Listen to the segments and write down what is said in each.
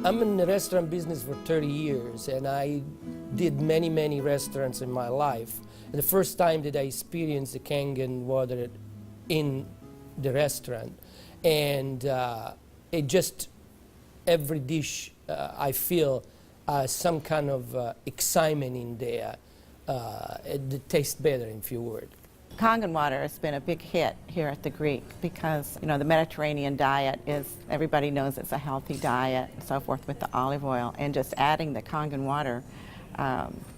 I'm in the restaurant business for 30 years, and I did many, many restaurants in my life. And the first time that I experienced the Kangen water in the restaurant, and it just, every dish I feel some kind of excitement in there. It tastes better, in few words. Kangen water has been a big hit here at the Greek because, you know, the Mediterranean diet is, everybody knows it's a healthy diet and so forth with the olive oil, and just adding the Kangen water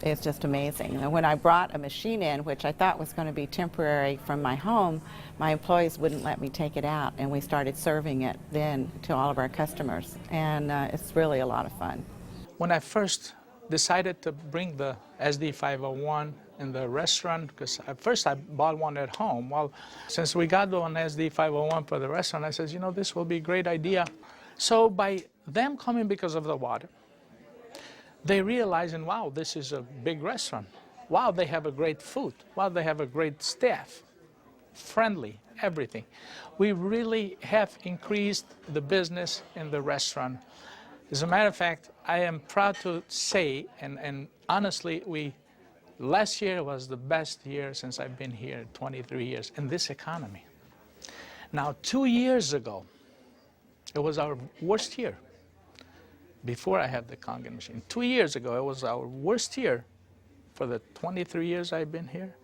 is just amazing. And when I brought a machine in, which I thought was going to be temporary from my home, my employees wouldn't let me take it out, and we started serving it then to all of our customers, and it's really a lot of fun. When I first decided to bring the SD501 in the restaurant, because at first I bought one at home. Well, since we got one SD501 for the restaurant, I said, you know, this will be a great idea. So by them coming because of the water, they realizing, wow, this is a big restaurant. Wow, they have a great food. Wow, they have a great staff. Friendly, everything. We really have increased the business in the restaurant. As a matter of fact, I am proud to say, and honestly, last year was the best year since I've been here, 23 years, in this economy. Now, 2 years ago, it was our worst year, before I had the Kangen machine. 2 years ago, it was our worst year for the 23 years I've been here.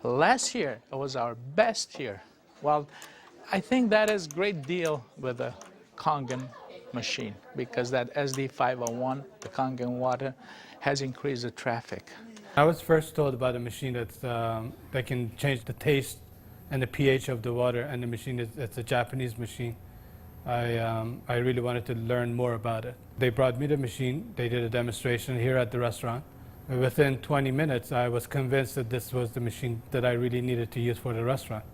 Last year, it was our best year. Well, I think that is a great deal with the Kangen machine, because that SD501, the Kangen water, has increased the traffic. I was first told about a machine that can change the taste and the pH of the water, and the machine it's a Japanese machine. I really wanted to learn more about it. They brought me the machine, they did a demonstration here at the restaurant. Within 20 minutes, I was convinced that this was the machine that I really needed to use for the restaurant.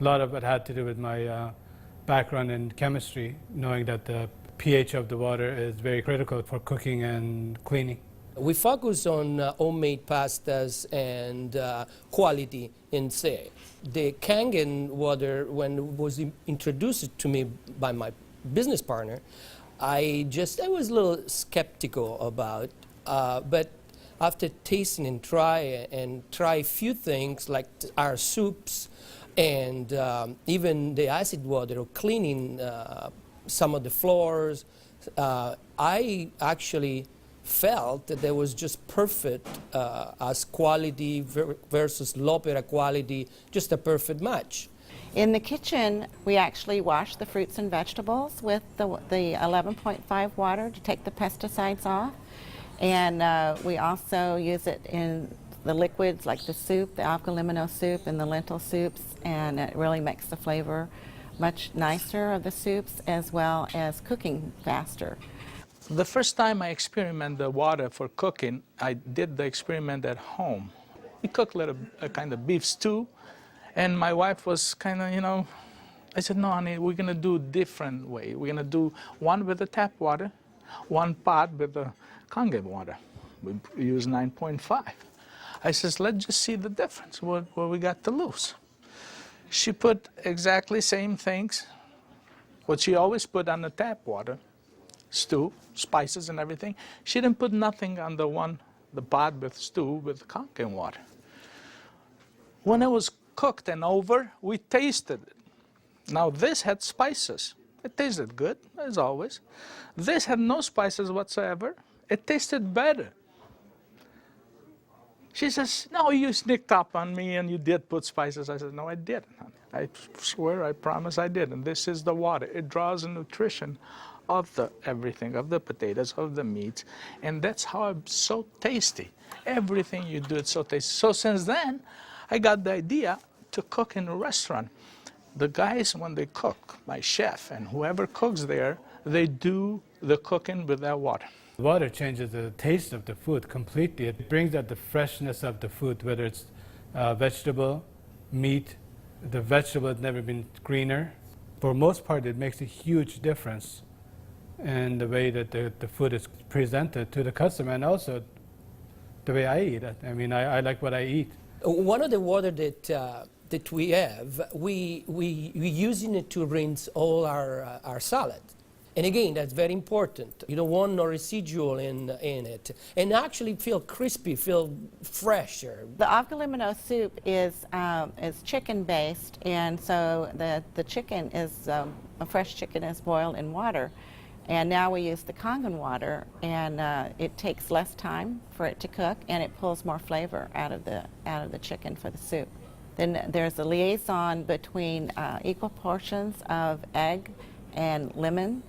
A lot of it had to do with my background in chemistry, knowing that the pH of the water is very critical for cooking and cleaning. We focus on homemade pastas and quality in say. The Kangen water, when it was introduced to me by my business partner, I was a little skeptical about, but after tasting and try a few things like our soups and even the acid water or cleaning some of the floors, I actually felt that there was just perfect as quality versus low-opera quality, just a perfect match. In the kitchen, we actually wash the fruits and vegetables with the 11.5 water to take the pesticides off. And we also use it in the liquids like the soup, the alkalimino soup and the lentil soups, and it really makes the flavor much nicer of the soups, as well as cooking faster. The first time I experimented the water for cooking, I did the experiment at home. We cooked a kind of beef stew, and my wife was kind of, you know, I said, no, honey, we're going to do a different way. We're going to do one with the tap water, one pot with the Kangen water. We use 9.5. I says, let's just see the difference, what we got to lose. She put exactly same things, what she always put on the tap water, stew, spices and everything. She didn't put nothing on the pot with stew with Kangen water. When it was cooked and over, we tasted it. Now this had spices. It tasted good, as always. This had no spices whatsoever. It tasted better. She says, no, you sneaked up on me and you did put spices. I said, no, I didn't. I swear, I promise I did. And this is the water. It draws the nutrition of the everything, of the potatoes, of the meats. And that's how it's so tasty. Everything you do, it's so tasty. So since then, I got the idea to cook in a restaurant. The guys, when they cook, my chef and whoever cooks there, they do the cooking with that water. Water changes the taste of the food completely. It brings out the freshness of the food, whether it's vegetable, meat. The vegetable has never been greener. For most part, it makes a huge difference in the way that the food is presented to the customer, and also the way I eat it. I mean, I like what I eat. One of the water that we have, we using it to rinse all our salad. And again, that's very important. You don't want no residual in it. And actually feel crispy, feel fresher. The avgalimino soup is chicken-based, and so the chicken is, a fresh chicken is boiled in water. And now we use the Kangen water, and it takes less time for it to cook, and it pulls more flavor out of the chicken for the soup. Then there's a liaison between equal portions of egg and lemon,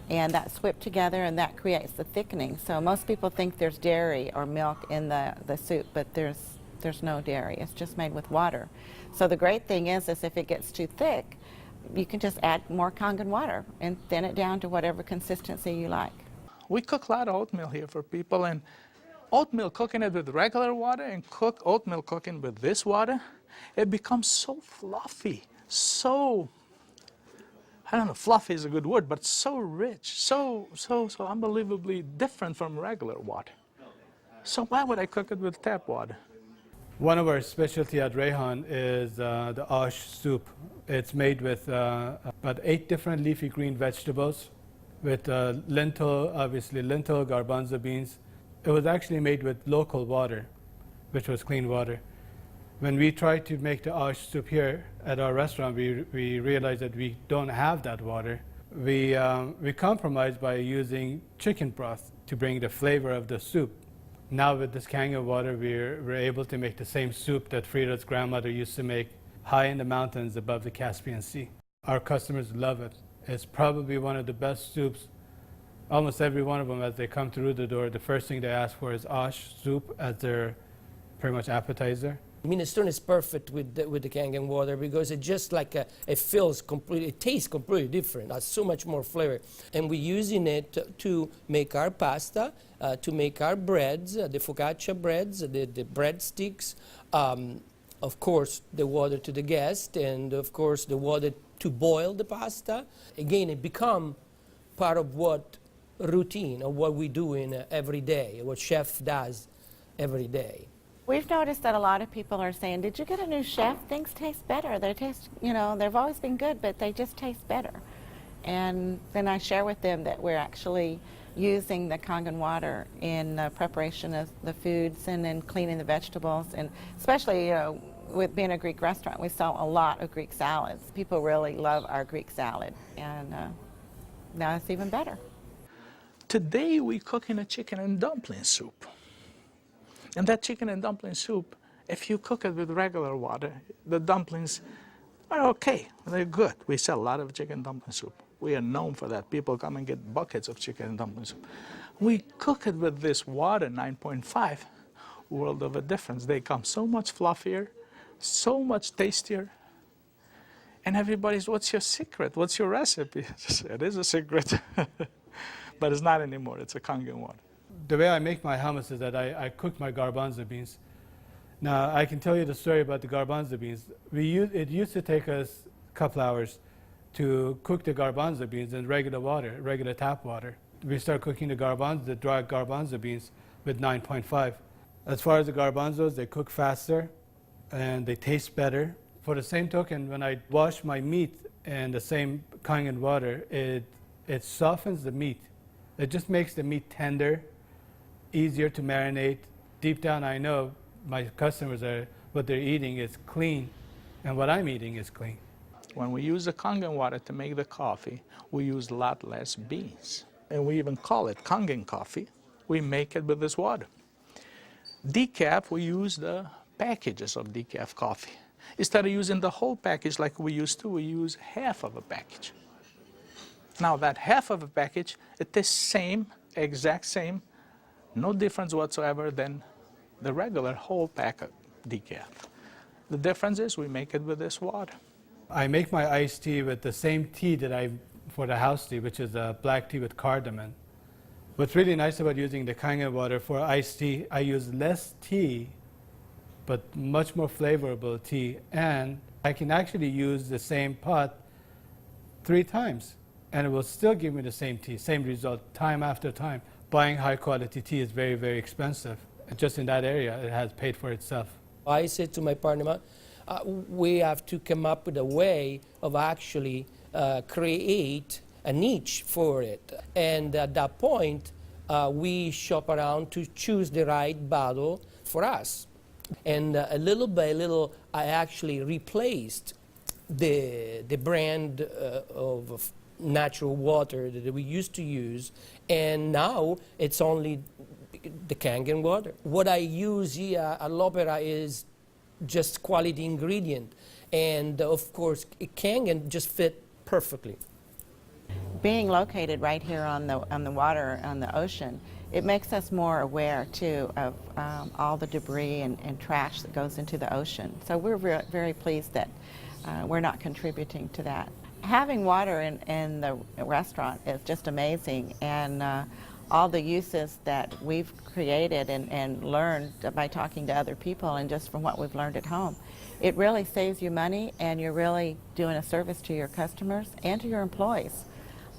and that's whipped together, and that creates the thickening. So most people think there's dairy or milk in the soup, but there's no dairy. It's just made with water. So the great thing is if it gets too thick, you can just add more Kangen water and thin it down to whatever consistency you like. We cook a lot of oatmeal here for people, and oatmeal, cooking it with regular water and oatmeal cooking with this water, it becomes so fluffy, so, I don't know, fluffy is a good word, but so rich, so unbelievably different from regular water. So why would I cook it with tap water? One of our specialty at Rehan is the ash soup. It's made with about 8 different leafy green vegetables, with lentil, garbanzo beans. It was actually made with local water, which was clean water. When we tried to make the ash soup here at our restaurant, we realized that we don't have that water. We compromised by using chicken broth to bring the flavor of the soup. Now with this Kangen water, we're able to make the same soup that Frida's grandmother used to make high in the mountains above the Caspian Sea. Our customers love it. It's probably one of the best soups. Almost every one of them, as they come through the door, the first thing they ask for is ash soup as their pretty much appetizer. Minestrone is perfect with the Kangen water because it just like it feels completely, it tastes completely different. It has so much more flavor. And we're using it to make our pasta, to make our breads, the focaccia breads, the breadsticks, of course the water to the guest, and of course the water to boil the pasta. Again, it become part of what routine of what we do in every day, what chef does every day. We've noticed that a lot of people are saying, did you get a new chef? Things taste better. They taste, they've always been good, but they just taste better. And then I share with them that we're actually using the Kangen water in preparation of the foods and in cleaning the vegetables. And especially, with being a Greek restaurant, we sell a lot of Greek salads. People really love our Greek salad. And now it's even better. Today we cooking a chicken and dumpling soup. And that chicken and dumpling soup, if you cook it with regular water, the dumplings are okay. They're good. We sell a lot of chicken dumpling soup. We are known for that. People come and get buckets of chicken and dumpling soup. We cook it with this water, 9.5, world of a difference. They come so much fluffier, so much tastier. And everybody's, what's your secret? What's your recipe? It is a secret. But it's not anymore. It's a Kangen water. The way I make my hummus is that I cook my garbanzo beans. Now, I can tell you the story about the garbanzo beans. It used to take us a couple hours to cook the garbanzo beans in regular water, regular tap water. We start cooking the dry garbanzo beans with 9.5. As far as the garbanzos, they cook faster and they taste better. For the same token, when I wash my meat in the same Kangen water, it softens the meat. It just makes the meat tender, easier to marinate. Deep down, I know my customers what they're eating is clean, and what I'm eating is clean. When we use the Kangen water to make the coffee, we use a lot less beans. And we even call it Kangen coffee. We make it with this water. Decaf, we use the packages of decaf coffee. Instead of using the whole package like we used to, we use half of a package. Now that half of a package, it tastes same, exact same, no difference whatsoever than the regular whole pack of decaf. The difference is we make it with this water. I make my iced tea with the same tea that for the house tea, which is a black tea with cardamom. What's really nice about using the Kangen water for iced tea, I use less tea, but much more flavorful tea, and I can actually use the same pot 3 times, and it will still give me the same tea, same result, time after time. Buying high quality tea is very, very expensive. And just in that area, it has paid for itself. I said to my partner, we have to come up with a way of actually create a niche for it. And at that point, we shop around to choose the right bottle for us. And little by little, I actually replaced the brand of natural water that we used to use, and now it's only the Kangen water. What I use here at L'Opera is just quality ingredient, and of course, Kangen just fit perfectly. Being located right here on the water, on the ocean, it makes us more aware too of all the debris and trash that goes into the ocean. So we're very pleased that we're not contributing to that. Having water in the restaurant is just amazing, and all the uses that we've created and learned by talking to other people and just from what we've learned at home, it really saves you money, and you're really doing a service to your customers and to your employees.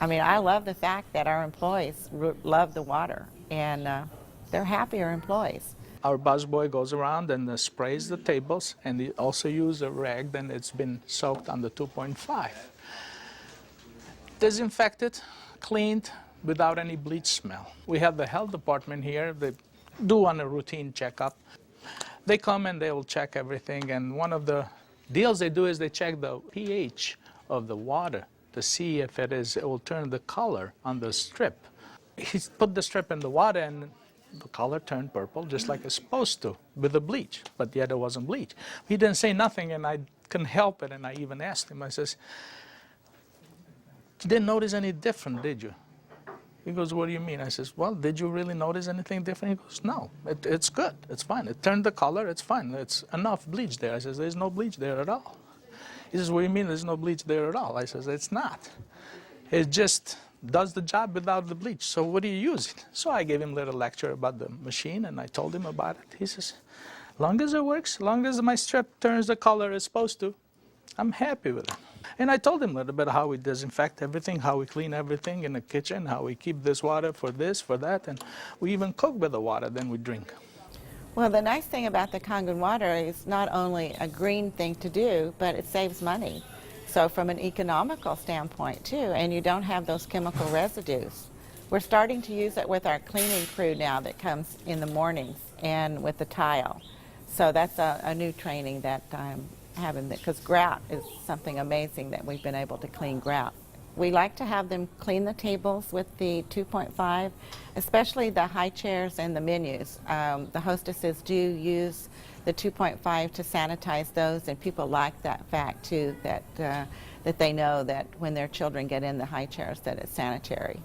I mean, I love the fact that our employees love the water, and they're happier employees. Our busboy goes around and sprays the tables, and he also uses a rag that it's been soaked on the 2.5. Disinfected, cleaned, without any bleach smell. We have the health department here. They do on a routine checkup. They come and they will check everything, and one of the deals they do is they check the pH of the water to see if it will turn the color on the strip. He put the strip in the water, and the color turned purple, just like it's supposed to, with the bleach, but yet it wasn't bleach. He didn't say nothing, and I couldn't help it, and I even asked him, I says, "You didn't notice any different, did you?" He goes, "What do you mean?" I says, "Well, did you really notice anything different?" He goes, "No, it's good, it's fine. It turned the color, it's fine. It's enough bleach there." I says, "There's no bleach there at all." He says, "What do you mean there's no bleach there at all?" I says, "It's not. It just does the job without the bleach. So what do you use it?" So I gave him a little lecture about the machine, and I told him about it. He says, "Long as it works, long as my strip turns the color it's supposed to, I'm happy with it." And I told him a little bit how we disinfect everything, how we clean everything in the kitchen, how we keep this water for this, for that, and we even cook with the water, then we drink. Well, the nice thing about the Kangen water is not only a green thing to do, but it saves money. So from an economical standpoint too, and you don't have those chemical residues. We're starting to use it with our cleaning crew now that comes in the mornings and with the tile. So that's a new training that I'm having, because grout is something amazing that we've been able to clean grout. We like to have them clean the tables with the 2.5, especially the high chairs and the menus. The hostesses do use the 2.5 to sanitize those, and people like that fact too, that they know that when their children get in the high chairs that it's sanitary.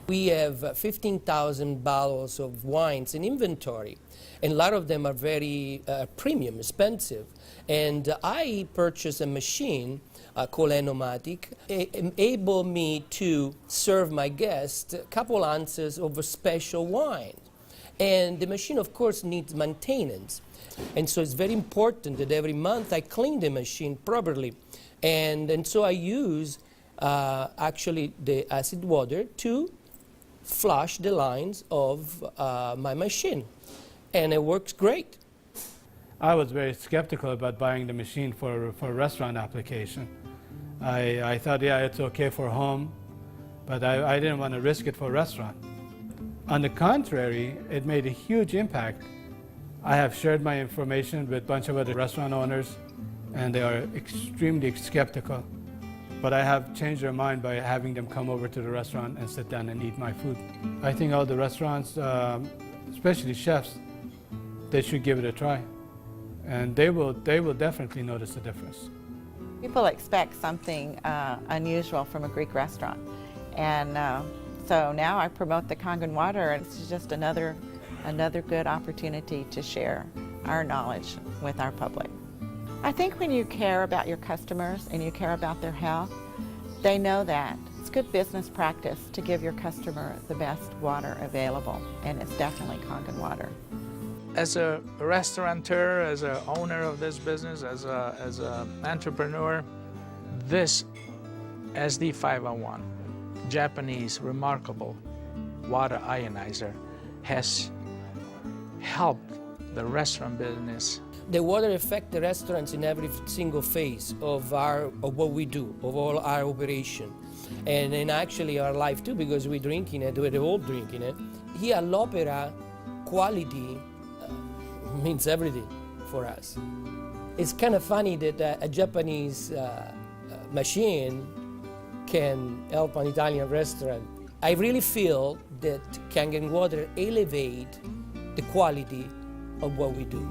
We have 15,000 bottles of wines in inventory, and a lot of them are very premium, expensive. And I purchased a machine called Enagic, able me to serve my guests a couple ounces of a special wine. And the machine, of course, needs maintenance. And so it's very important that every month I clean the machine properly. And so I use actually the acid water to flush the lines of my machine. And it works great. I was very skeptical about buying the machine for a restaurant application. I thought, yeah, it's okay for home, but I didn't want to risk it for a restaurant. On the contrary, it made a huge impact. I have shared my information with a bunch of other restaurant owners, and they are extremely skeptical. But I have changed their mind by having them come over to the restaurant and sit down and eat my food. I think all the restaurants, especially chefs, they should give it a try. And they will definitely notice the difference. People expect something unusual from a Greek restaurant. And so now I promote the Kangen water, and it's just another good opportunity to share our knowledge with our public. I think when you care about your customers and you care about their health, they know that. It's good business practice to give your customer the best water available, and it's definitely Kangen water. As a restaurateur, as an owner of this business, as an entrepreneur, this SD501, Japanese remarkable water ionizer, has helped the restaurant business. The water affects the restaurants in every single phase of what we do, of all our operation, and in actually our life too, because we're drinking it, we're all drinking it. Here at l'Opera, quality means everything for us. It's kind of funny that a Japanese machine can help an Italian restaurant. I really feel that Kangen water elevate the quality of what we do.